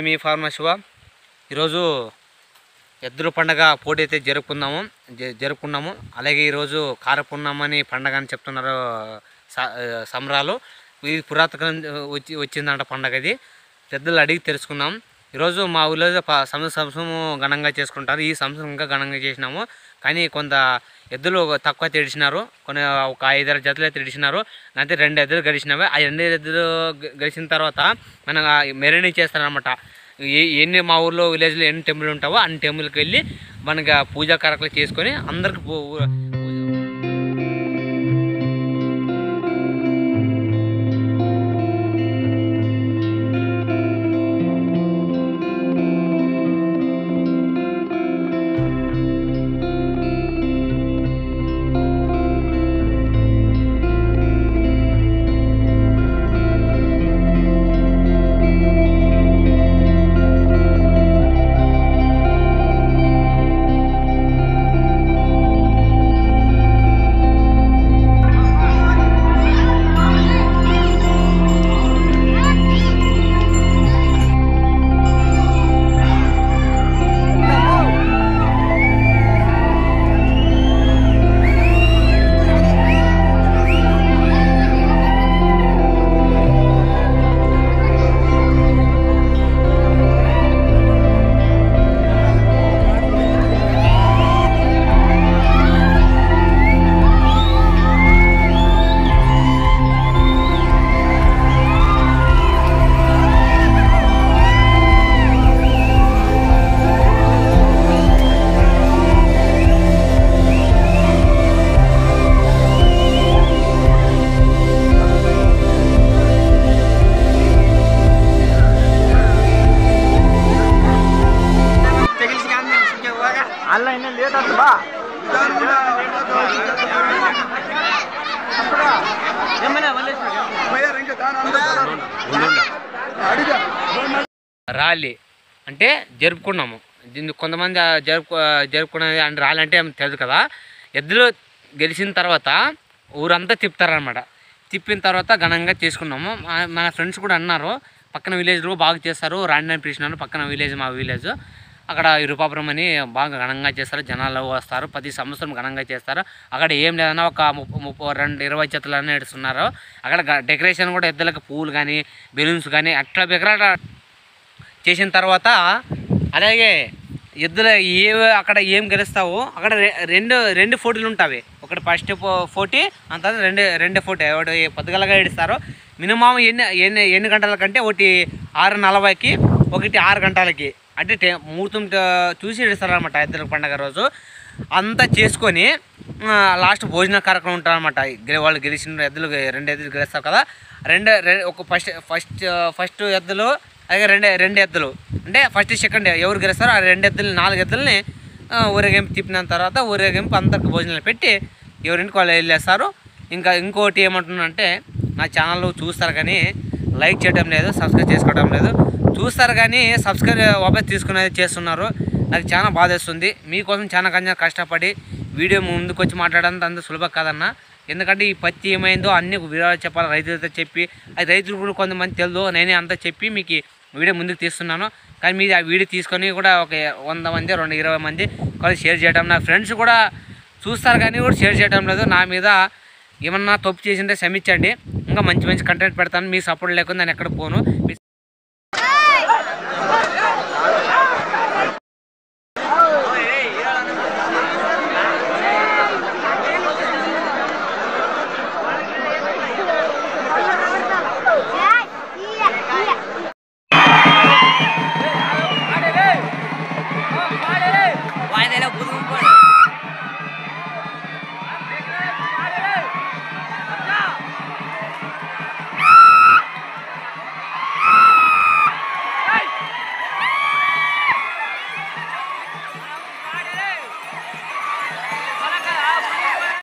మీ farmer Shiva. ఈరోజు ఎద్దుల పండగ పోటీ అయితే జరుపుకున్నాము. అలాగే ఈరోజు కారపున్నమని పండగ అని చెప్తున్నారు సంబరాలు. ఇది పురాతన వచ్చిందంట పండగ. ఇది పెద్దలు అడిగి తెలుసుకున్నాం. ఈరోజు మా ఊళ్ళో సంవత్సరం ఘనంగా చేసుకుంటారు. ఈ సంవత్సరం ఇంకా ఘనంగా చేసినాము. కానీ కొంత ఎద్దులు తక్కువ తెడిచినారు. కొన్ని ఒక 5-6 జతలు అయితే తెడిచినారు. అంటే 2 ఎద్దులు గడిచినవి. ఆ 2 ఎద్దులు గడిచిన తర్వాత మనం మెరవణి చేస్తారనమాట. ఎన్ని మా ఊర్లో విలేజ్లో ఎన్ని టెంపుల్ ఉంటావో అన్ని టెంపుల్కి వెళ్ళి మనకి పూజా కార్యక్రమాలు చేసుకొని అందరికి ర్యాలీ అంటే జరుపుకున్నాము. దీన్ని కొంతమంది జరుపుకునేది అంటే ర్యాలీ అంటే తెలుసు కదా. ఎద్దులు గెలిచిన తర్వాత ఊరంతా తిప్పుతారనమాట. తిప్పిన తర్వాత ఘనంగా చేసుకున్నాము. మన ఫ్రెండ్స్ కూడా అన్నారు పక్కన విలేజ్లో బాగా చేస్తారు, రాండి అని పిలిచినారు. పక్కన విలేజ్ మా విలేజ్ అక్కడ ఇరుపాపురం అని బాగా ఘనంగా చేస్తారు. జనాలు వస్తారు. ప్రతి సంవత్సరం ఘనంగా చేస్తారు. అక్కడ ఏం లేదన్నా ఒక 20 జతలు అని నడుస్తున్నారు. అక్కడ డెకరేషన్ కూడా ఎద్దులకు పువ్వులు కానీ బెలూన్స్ కానీ అట్లా బెగర చేసిన తర్వాత అలాగే ఎద్దుల అక్కడ ఏం గెలుస్తావో అక్కడ రెండు పోటీలు ఉంటాయి. ఒకటి ఫస్ట్ పోటీ అంత రెండో పోటీ. ఒకటి పొద్దుగలగా ఏడుస్తారు. మినిమం ఎన్ని గంటల కంటే ఒకటి 6:40కి ఒకటి 6 గంటలకి అంటే ముహూర్తం చూసి ఏడుస్తారనమాట. ఎద్దుల పండగ రోజు అంతా చేసుకొని లాస్ట్ భోజన కార్యక్రమం ఉంటారనమాట. వాళ్ళు గెలిచిన ఎద్దులు 2 ఎద్దులు గెలుస్తారు కదా. ఒక ఫస్ట్ ఎద్దులు అలాగే రెండు ఎద్దులు అంటే ఫస్ట్ సెకండ్ ఎవరు గెలుస్తారో ఆ 2 ఎద్దులు 4 ఎద్దులని ఊరేగింపు తిప్పిన తర్వాత ఊరేగింపు అందరికి భోజనాలు పెట్టి ఎవరింటికి వాళ్ళు వెళ్ళేస్తారు. ఇంకోటి ఏమంటున్నానంటే నా ఛానల్ చూస్తారు కానీ లైక్ చేయడం లేదు, సబ్స్క్రైబ్ చేసుకోవడం లేదు. చూస్తారు కానీ సబ్స్క్రైబ్ వాపస్ తీసుకునేది చేస్తున్నారు. నాకు చాలా బాధేస్తుంది. మీకోసం చాలా కష్టపడి వీడియో ముందుకు వచ్చి మాట్లాడడం అంత సులభం కాదన్న. ఎందుకంటే ఈ పత్తి ఏమైందో అన్ని వివరాలు చెప్పాలి రైతులతో చెప్పి. అది రైతులు కూడా కొంతమంది తెలియదు. నేనే అంతా చెప్పి మీకు వీడియో ముందుకు తీస్తున్నాను. కానీ మీరు ఆ వీడియో తీసుకొని కూడా ఒక 100 మంది 20 మంది కలిసి షేర్ చేయడం, నా ఫ్రెండ్స్ కూడా చూస్తారు కానీ కూడా షేర్ చేయడం లేదు. నా మీద ఏమన్నా తప్పు చేసింటే క్షమించండి. ఇంకా మంచి కంటెంట్ పెడతాను. మీ సపోర్ట్ లేకుండా నేను ఎక్కడ పోను.